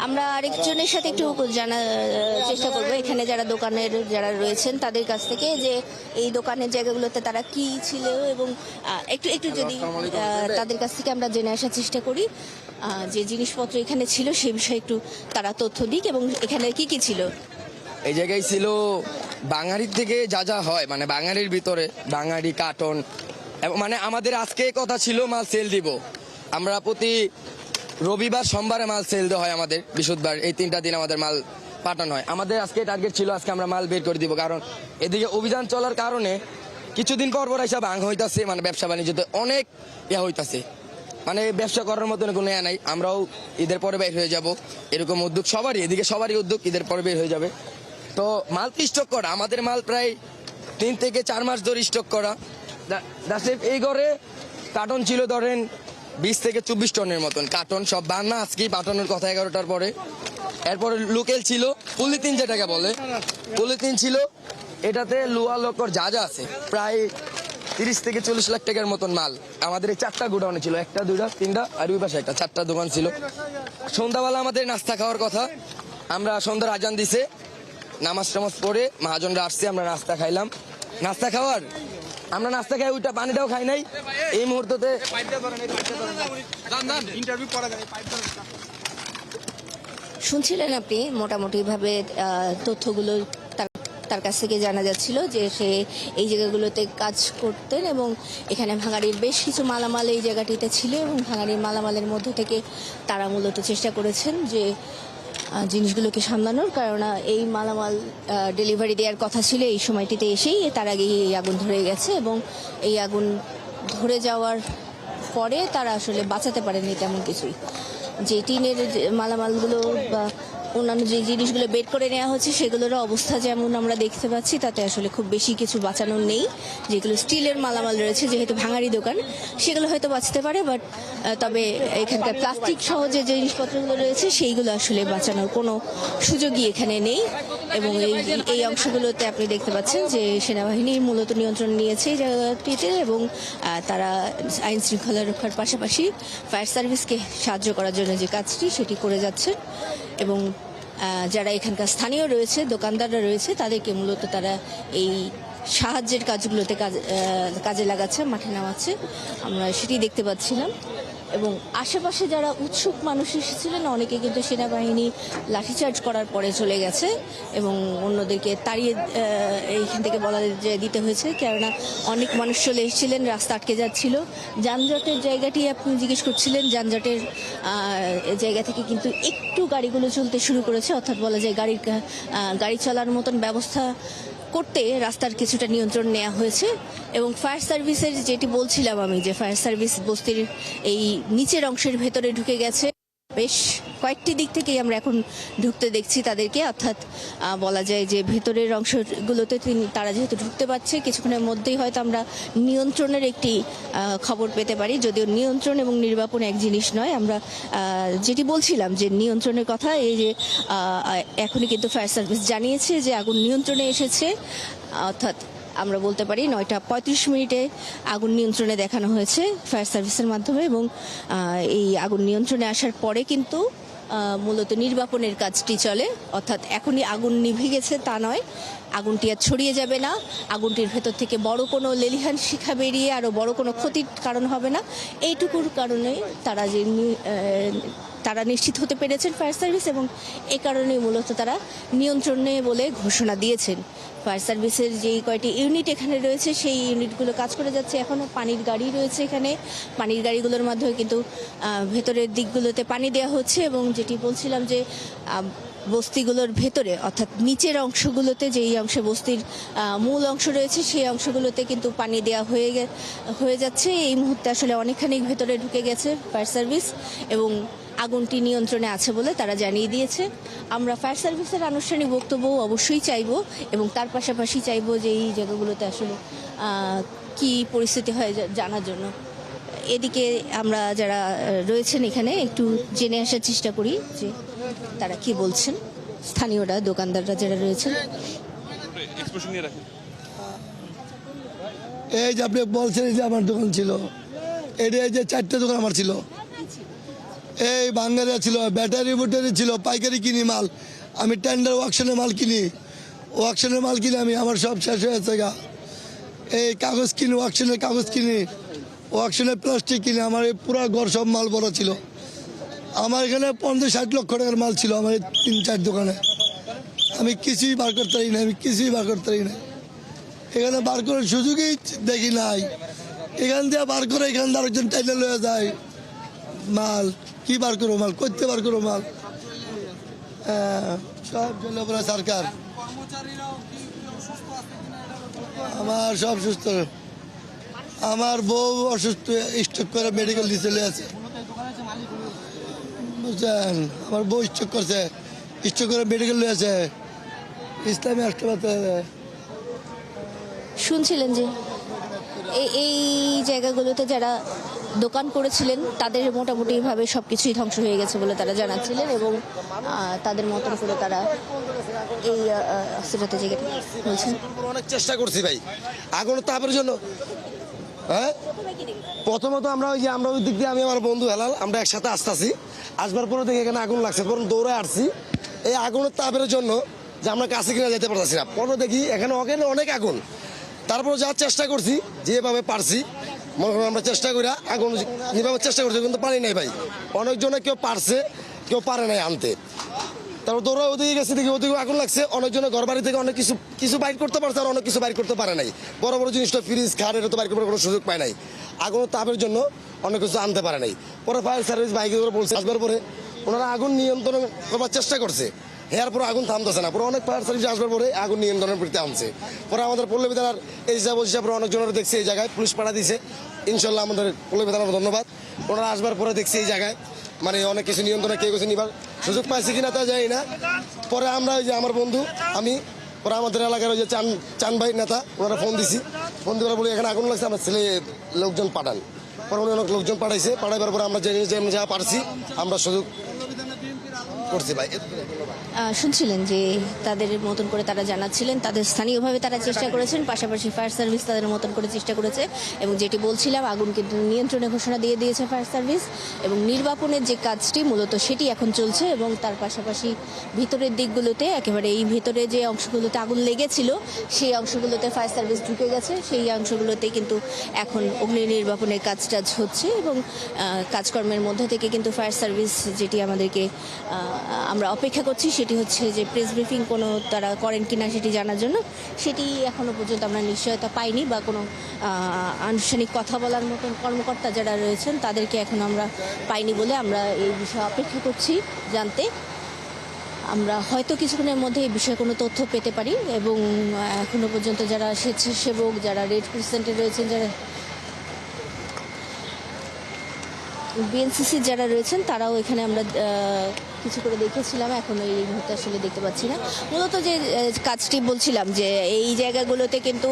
আমরা আরেকজনের সাথে একটু জানার চেষ্টা করব এখানে যারা দোকানের যারা রয়েছেন তাদের কাছ থেকে যে এই দোকানের জায়গাগুলোতে তারা কি ছিল এবং একটু একটু যদি তাদের কাছ থেকে আমরা জেনে আসার চেষ্টা করি যে জিনিসপত্র এখানে ছিল সে বিষয়ে একটু তারা তথ্য দিক এবং এখানে কি কি ছিল। এই জায়গায় ছিল বাঙালির থেকে যা যা হয় মানে বাঙালির ভিতরে বাঙালি কার্টন মানে আমাদের আজকে কথা ছিল মাল সেল দিব। আমরা প্রতি রবিবার সোমবারে মাল সেল দেওয়া হয় আমাদের বৃহস্পতিবার এই 3টা দিন আমাদের মাল পাঠানো হয়। আমাদের আজকে টার্গেট ছিল আজকে আমরা মাল বের করে দিব, কারণ এদিকে অভিযান চলার কারণে কিছুদিন পর পর এসব ভাঙ হইতাছে, মানে ব্যবসা বাণিজ্যতে অনেক হইতাছে, মানে ব্যবসা করার মতন কোনো নাই। আমরাও ঈদের পরে বের হয়ে যাব, এরকম উদ্যোগ সবারই, এদিকে সবারই উদ্যোগ ঈদের পরে বের হয়ে যাবে। তো মাল কি স্টক করা, আমাদের মাল প্রায় 3 থেকে 4 মাস ধরে স্টক করা। এই ঘরে কার্টন ছিল ধরেন 20 থেকে 24 টনের মতন কার্টন, সব বান্না আজকেই পাঠানোর কথা 11টার পরে। এরপরে লোকেল ছিল পলিথিন, যেটাকে বলে পলিথিন ছিল, এটাতে লোহা লক্কর যা যা আছে প্রায় 30 থেকে 40 লাখ টাকার মতন মাল আমাদের এই 4টা গোডাউনে ছিল, 1টা 2টা 3টা আর ওই পাশে একটা 4টা দোকান ছিল। সন্ধ্যাবেলা আমাদের নাস্তা খাওয়ার কথা, আমরা সন্ধ্যার আজান দিছে, নামাজ টামাজ পড়ে মহাজনরা আসছে, আমরা নাস্তা খাইলাম। নাস্তা খাওয়ার আমরা নাস্তা খাই ওইটা পানিটাও খাই নাই এই মুহূর্তে। শুনছিলেন আপনি মোটামুটি ভাবে তথ্যগুলো তার কাছ থেকে জানা যাচ্ছিল যে সে এই জায়গাগুলোতে কাজ করতেন এবং এখানে ভাঙাড়ির বেশ কিছু মালামাল এই জায়গাটিতে ছিল এবং ভাঙাড়ির মালামালের মধ্য থেকে তারা মূলত চেষ্টা করেছেন যে জিনিসগুলোকে সামলানোর, কারণ এই মালামাল ডেলিভারি দেওয়ার কথা ছিল এই সময়টিতে এসেই তার আগেই এই আগুন ধরে গেছে এবং এই আগুন ধরে যাওয়ার পরে তারা আসলে বাঁচাতে পারেনি তেমন কিছুই। যে টিনের মালামালগুলো বা অন্যান্য যে জিনিসগুলো বের করে নেওয়া হচ্ছে সেগুলোর অবস্থা যেমন আমরা দেখতে পাচ্ছি তাতে আসলে খুব বেশি কিছু বাঁচানোর নেই। যেগুলো স্টিলের মালামাল রয়েছে, যেহেতু ভাঙাড়ি দোকান, সেগুলো হয়তো বাঁচতে পারে, বাট তবে এখানকার প্লাস্টিক সহ যে জিনিসপত্রগুলো রয়েছে সেইগুলো আসলে বাঁচানোর কোনো সুযোগই এখানে নেই। এবং এই অংশগুলোতে আপনি দেখতে পাচ্ছেন যে সেনাবাহিনী মূলত নিয়ন্ত্রণ নিয়েছে এই জায়গাটিতে এবং তারা আইন শৃঙ্খলা রক্ষার পাশাপাশি ফায়ার সার্ভিসকে সাহায্য করার জন্য যে কাজটি সেটি করে যাচ্ছে এবং যারা এখানকার স্থানীয় রয়েছে, দোকানদাররা রয়েছে, তাদেরকে মূলত তারা এই সাহায্যের কাজগুলোতে কাজে লাগাচ্ছে, মাঠে নামাচ্ছে, আমরা সেটি দেখতে পাচ্ছিলাম। এবং আশেপাশে যারা উৎসুক মানুষ এসেছিলেন অনেকে কিন্তু সেনাবাহিনী লাঠিচার্জ করার পরে চলে গেছে এবং অন্যদেরকে তাড়িয়ে এইখান থেকে বলা যে দিতে হয়েছে, কেননা অনেক মানুষ চলে এসেছিলেন, রাস্তা আটকে যাচ্ছিল। যানজটের জায়গাটি আপনি জিজ্ঞেস করছিলেন, যানজটের জায়গা থেকে কিন্তু একটু গাড়িগুলো চলতে শুরু করেছে, অর্থাৎ বলা যায় গাড়ি চলার মতন ব্যবস্থা করতে রাস্তার কিছুটা নিয়ন্ত্রণ নেওয়া হয়েছে। এবং ফায়ার সার্ভিসের যেটি বলছিলাম আমি, যে ফায়ার সার্ভিস বস্তির এই নিচের অংশের ভেতরে ঢুকে গেছে, বেশ কয়েকটি দিক থেকেই আমরা এখন ঢুকতে দেখছি তাদেরকে, অর্থাৎ বলা যায় যে ভেতরের অংশগুলোতে তারা যেহেতু ঢুকতে পারছে, কিছুক্ষণের মধ্যেই হয়তো আমরা নিয়ন্ত্রণের একটি খবর পেতে পারি, যদিও নিয়ন্ত্রণ এবং নির্বাপন এক জিনিস নয়। আমরা যেটি বলছিলাম যে নিয়ন্ত্রণের কথা, এই যে এখনই কিন্তু ফায়ার সার্ভিস জানিয়েছে যে আগুন নিয়ন্ত্রণে এসেছে, অর্থাৎ আমরা বলতে পারি 9টা 35 মিনিটে আগুন নিয়ন্ত্রণে দেখানো হয়েছে ফায়ার সার্ভিসের মাধ্যমে এবং এই আগুন নিয়ন্ত্রণে আসার পরে কিন্তু মূলত নির্বাপনের কাজটি চলে, অর্থাৎ এখনই আগুন নিভে গেছে তা নয়, আগুনটি আর ছড়িয়ে যাবে না, আগুনটির ভেতর থেকে বড় কোনো লেলিহান শিখা বেরিয়ে আরও বড় কোনো ক্ষতির কারণ হবে না, এইটুকুর কারণে তারা নিশ্চিত হতে পেরেছেন ফায়ার সার্ভিস এবং এ কারণে মূলত তারা নিয়ন্ত্রণে বলে ঘোষণা দিয়েছেন। ফায়ার সার্ভিসের যেই কয়টি ইউনিট এখানে রয়েছে সেই ইউনিটগুলো কাজ করে যাচ্ছে, এখনও পানির গাড়ি রয়েছে এখানে, পানির গাড়িগুলোর মাধ্যমে কিন্তু ভেতরের দিকগুলোতে পানি দেওয়া হচ্ছে এবং যেটি বলছিলাম যে বস্তিগুলোর ভেতরে, অর্থাৎ নিচের অংশগুলোতে যেই অংশে বস্তির মূল অংশ রয়েছে সেই অংশগুলোতে কিন্তু পানি দেওয়া হয়ে যাচ্ছে। এই মুহূর্তে আসলে অনেকখানি ভেতরে ঢুকে গেছে ফায়ার সার্ভিস এবং আগুনটি নিয়ন্ত্রণে আছে বলে তারা জানিয়ে দিয়েছে। আমরা ফায়ার সার্ভিসের আনুষ্ঠানিক বক্তব্য অবশ্যই চাইব এবং তার পাশাপাশি চাইব যে এই জায়গাগুলোতে আসলে কি পরিস্থিতি হয় জানার জন্য। এদিকে আমরা যারা রয়েছেন এখানে একটু জেনে আসার চেষ্টা করি যে তারা কি বলছেন, স্থানীয়রা, দোকানদাররা যারা রয়েছেন। এই যে আপনি বলছেন যে আমার দোকান ছিল, এটা এই যে 4টে দোকান আমার ছিল, এই বাঙ্গারিয়া ছিল, ব্যাটারি বুটারি ছিল, পাইকারি কিনি মাল। আমি টেন্ডার ওয়াকশনের মাল কিনি, ওয়াকশনের মাল কিনি আমি, আমার সব শেষ হয়ে গেছে গা। এই কাগজ কিনি, ওয়াকশনের কাগজ কিনি, ওয়াকশনের প্লাস্টিক কিনি। আমার এই পুরো ঘর সব মাল ভরা ছিল। আমার এখানে 50-60 লক্ষ টাকার মাল ছিল আমার এই 3-4 দোকানে। আমি কিছুই বার করতে পারি না, আমি কিছুই বার করতে পারি না। এখানে বার করার সুযোগই দেখি নাই। এখান দিয়ে বার করে এখান দিয়ে আরেকজন টাইনে লয়ে যায় মাল। কি বার করো মাল, করতে বার করো মাল। সব জন্য পুরো সরকার। আমার সব সুস্থ, আমার বউ অসুস্থ, স্ট্রোক করে মেডিকেল দিয়ে চলে আছে, বুঝছেন। আমার বউ স্ট্রোক করছে, স্ট্রোক করে মেডিকেল নিয়ে আছে, ইসলামী হাসপাতালে। শুনছিলেন যে এই জায়গাগুলোতে যারা দোকান করেছিলেন তাদের মোটামুটিভাবে সব কিছুই ধ্বংস হয়ে গেছে বলে তারা জানাচ্ছিলেন, এবং তাদের মতন করে তারা এই অস্ত্রটা জায়গাটা বলছেন। অনেক চেষ্টা করছি ভাই আগুনের তাপের জন্য। হ্যাঁ, প্রথমত আমরা ওই দিক দিয়ে আমি আমার বন্ধু হেলাল আমরা একসাথে আসতেছি, আসবার পরে দেখি এখানে আগুন লাগছে, পরে দৌড়ে আসছি এই আগুনের তাপের জন্য যে আমরা কাছে কিনা যেতে পারতেছি না। পরে দেখি এখানে অনেক আগুন। তারপর যাওয়ার চেষ্টা করছি যেভাবে পারছি, মনে করেন আমরা চেষ্টা করি আগুন যেভাবে চেষ্টা করছি, কিন্তু পারি নাই ভাই। অনেকজনে কেউ পারছে, কেউ পারে নাই আনতে। তারপর দৌড়া ওদিকে গেছে, দেখি ওদিকে আগুন লাগছে। অনেকজনের ঘর বাড়ি থেকে অনেক কিছু বাইর করতে পারছে, আর অনেক কিছু বাইর করতে পারে নাই। বড় বড় জিনিসটা ফ্রিজ খাট এটা তো বাইর করার কোনো সুযোগ পায় নাই। আগুনের তাপের জন্য অনেক কিছু আনতে পারে নাই। পরে ফায়ার সার্ভিস বাইকে করে বলছে, আসবার পরে ওনারা আগুন নিয়ন্ত্রণ করবার চেষ্টা করছে। এর পরে আগুন থামতেছে না। পরে অনেক ফায়ার সার্ভিস আসবার পরে আগুন নিয়ন্ত্রণের প্রতি আনছে। পরে আমাদের পল্লবী থানার এই যা বলছে, পরে অনেকজনের দেখছে এই জায়গায় পুলিশ পাঠা দিয়েছে। ইনশাল্লাহ আমাদের পল্লবী থানার ধন্যবাদ। ওনারা আসবার পরে দেখছি এই জায়গায় মানে অনেক কিছু নিয়ন্ত্রণে কেউ কিছু নিবার সুযোগ পাইছে কিনা তা যাই না। পরে আমরা ওই যে আমার বন্ধু আমি, পরে আমাদের এলাকার ওই যে চান ভাই নেতা, ওনারা ফোন দিছি। ফোন দেওয়ার বলে এখানে আগুন লাগছে, আমার ছেলে লোকজন পাঠান। পরে উনি অনেক লোকজন পাঠাইছে, পাঠাইবার পরে আমরা যা পারছি আমরা সুযোগ করছি ভাই। শুনছিলেন যে তাদের মতন করে তারা জানাচ্ছিলেন, তাদের স্থানীয়ভাবে তারা চেষ্টা করেছেন, পাশাপাশি ফায়ার সার্ভিস তাদের মতন করে চেষ্টা করেছে। এবং যেটি বলছিলাম, আগুন কিন্তু নিয়ন্ত্রণের ঘোষণা দিয়ে দিয়েছে ফায়ার সার্ভিস, এবং নির্বাপনের যে কাজটি মূলত সেটি এখন চলছে। এবং তার পাশাপাশি ভিতরের দিকগুলোতে, একেবারে এই ভিতরে যে অংশগুলোতে আগুন লেগেছিল সেই অংশগুলোতে ফায়ার সার্ভিস ঢুকে গেছে, সেই অংশগুলোতে কিন্তু এখন অগ্নি নির্বাপনের কাজটা হচ্ছে। এবং কাজকর্মের মধ্যে থেকে কিন্তু ফায়ার সার্ভিস যেটি আমাদেরকে আমরা অপেক্ষা করছি সেটি হচ্ছে যে প্রেস ব্রিফিং কোনো তারা করেন কিনা সেটি জানার জন্য। সেটি এখনো পর্যন্ত আমরা নিশ্চয়তা পাইনি, বা কোনো আনুষ্ঠানিক কথা বলার মতন কর্মকর্তা যারা রয়েছেন তাদেরকে এখন আমরা পাইনি বলে আমরা এই বিষয়ে অপেক্ষা করছি জানতে। আমরা হয়তো কিছুক্ষণের মধ্যে এই বিষয়ে কোনো তথ্য পেতে পারি। এবং এখনো পর্যন্ত যারা স্বেচ্ছাসেবক, যারা রেড ক্রিসেন্টে রয়েছেন, যারা বিএনসিসির যারা রয়েছেন তারাও এখানে আমরা কিছু করে দেখেছিলাম, এখন এই মুহূর্তে আসলে দেখতে পাচ্ছি না। মূলত যে কাজটি বলছিলাম যে এই জায়গাগুলোতে কিন্তু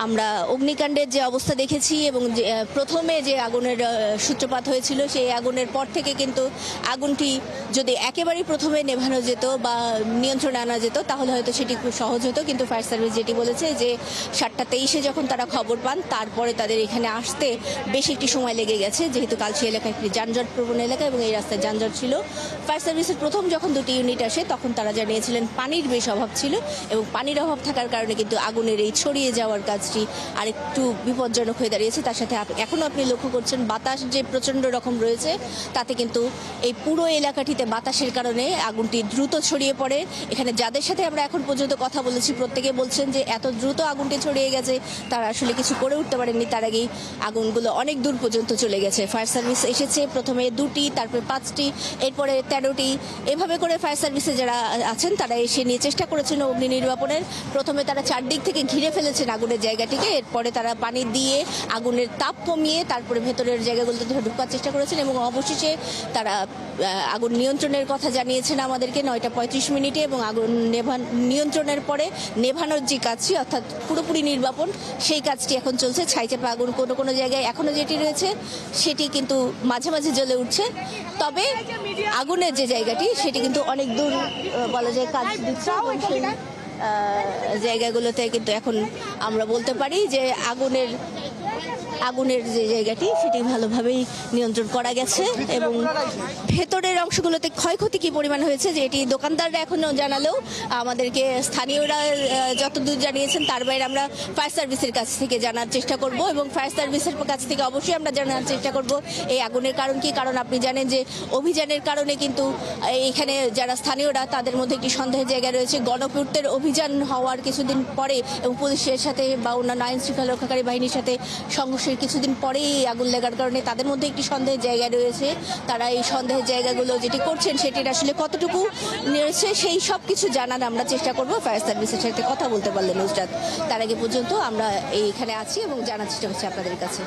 আমরা অগ্নিকাণ্ডের যে অবস্থা দেখেছি, এবং যে প্রথমে যে আগুনের সূত্রপাত হয়েছিল সেই আগুনের পর থেকে কিন্তু আগুনটি যদি একেবারেই প্রথমে নেভানো যেত বা নিয়ন্ত্রণে আনা যেত তাহলে হয়তো সেটি খুব সহজ হতো। কিন্তু ফায়ার সার্ভিস যেটি বলেছে যে 7:23 যখন তারা খবর পান তারপরে তাদের এখানে আসতে বেশ একটি সময় লেগে গেছে, যেহেতু কালচি এলাকা একটি যানজট প্রবণ এলাকা এবং এই রাস্তায় যানজট ছিল। ফায়ার সার্ভিসের প্রথম যখন 2টি ইউনিট আসে তখন তারা জানিয়েছিলেন পানির বেশ অভাব ছিল, এবং পানির অভাব থাকার কারণে কিন্তু আগুনের এই ছড়িয়ে যাওয়ার কাজটি আরেকটু বিপজ্জনক হয়ে দাঁড়িয়েছে। তার সাথে এখনও আপনি লক্ষ্য করছেন বাতাস যে প্রচণ্ড রকম রয়েছে, তাতে কিন্তু এই পুরো এলাকাটিতে বাতাসের কারণে আগুনটি দ্রুত ছড়িয়ে পড়ে। এখানে যাদের সাথে আমরা এখন পর্যন্ত কথা বলেছি প্রত্যেকে বলছেন যে এত দ্রুত আগুনটি ছড়িয়ে গেছে তারা আসলে কিছু করে উঠতে পারেননি, তার আগেই আগুনগুলো অনেক দূর পর্যন্ত চলে গেছে। ফায়ার সার্ভিস এসেছে প্রথমে 2টি, তারপরে 5টি, এরপরে 13টি, এভাবে করে ফায়ার সার্ভিসে যারা আছেন তারা এসে নিয়ে চেষ্টা করেছেন অগ্নি নির্বাপনের। প্রথমে তারা চারদিক থেকে ঘিরে ফেলেছেন আগুনের জায়গাটিকে, এরপরে তারা পানি দিয়ে আগুনের তাপ কমিয়ে তারপরে ভেতরের জায়গাগুলোতে ঢোকার চেষ্টা করেছেন, এবং অবশেষে তারা আগুন নিয়ন্ত্রণের কথা জানিয়েছেন আমাদেরকে 9:35 এবং আগুন নিয়ন্ত্রণের পরে নেভানোর যে কাজটি অর্থাৎ পুরোপুরি নির্বাপন সেই কাজটি এখন চলছে। ছাইচাপা আগুন কোনো কোনো জায়গায় এখনও যেটি রয়েছে সেটি কিন্তু মাঝে মাঝে জ্বলে উঠছে, তবে আগুনের যে জায়গাটি সেটি কিন্তু অনেক দূর বলা যায় কাজ দিচ্ছে। জায়গাগুলোতে কিন্তু এখন আমরা বলতে পারি যে আগুনের যে জায়গাটি সেটি ভালোভাবেই নিয়ন্ত্রণ করা গেছে এবং ভেতরের অংশগুলোতে ক্ষয়ক্ষতি কি পরিমাণ হয়েছে যে এটি দোকানদাররা এখনো জানালেও আমাদেরকে স্থানীয়রা যতদূর জানিয়েছেন তার বাইরে আমরা ফায়ার সার্ভিসের কাছ থেকে জানার চেষ্টা করব এবং ফায়ার সার্ভিসের কাছ থেকে অবশ্যই আমরা জানার চেষ্টা করব এই আগুনের কারণ কি। কারণ আপনি জানেন যে অভিযানের কারণে কিন্তু এখানে যারা স্থানীয়রা তাদের মধ্যে একটি সন্দেহের জায়গা রয়েছে। গণপূর্তের অভিযান হওয়ার কিছুদিন পরে এবং পুলিশের সাথে বা অন্যান্য আইন শৃঙ্খলা রক্ষাকারী বাহিনীর সাথে সংঘর্ষের কিছুদিন পরেই আগুন লাগার কারণে তাদের মধ্যে একটি সন্দেহের জায়গা রয়েছে। তারা এই সন্দেহের জায়গাগুলো যেটি করছেন সেটির আসলে কতটুকু রয়েছে সেই সব কিছু জানার আমরা চেষ্টা করব। ফায়ার সার্ভিসের সাথে কথা বলতে পারলে নুসরাত, তার আগে পর্যন্ত আমরা এইখানে আছি এবং জানার চেষ্টা করছি আপনাদের কাছে।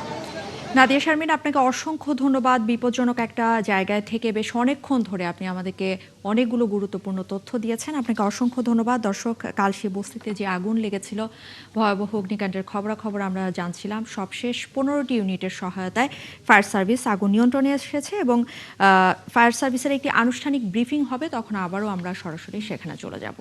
নাদিয়া শারমিন, আপনাকে অসংখ্য ধন্যবাদ। বিপজ্জনক একটা জায়গায় থেকে বেশ অনেকক্ষণ ধরে আপনি আমাদেরকে অনেকগুলো গুরুত্বপূর্ণ তথ্য দিয়েছেন, আপনাকে অসংখ্য ধন্যবাদ। দর্শক, কালশী বস্তিতে যে আগুন লেগেছিল, ভয়াবহ অগ্নিকাণ্ডের খবরাখবর আমরা জানছিলাম। সবশেষ 15টি ইউনিটের সহায়তায় ফায়ার সার্ভিস আগুন নিয়ন্ত্রণে এসেছে এবং ফায়ার সার্ভিসের একটি আনুষ্ঠানিক ব্রিফিং হবে, তখন আবারও আমরা সরাসরি সেখানে চলে যাব।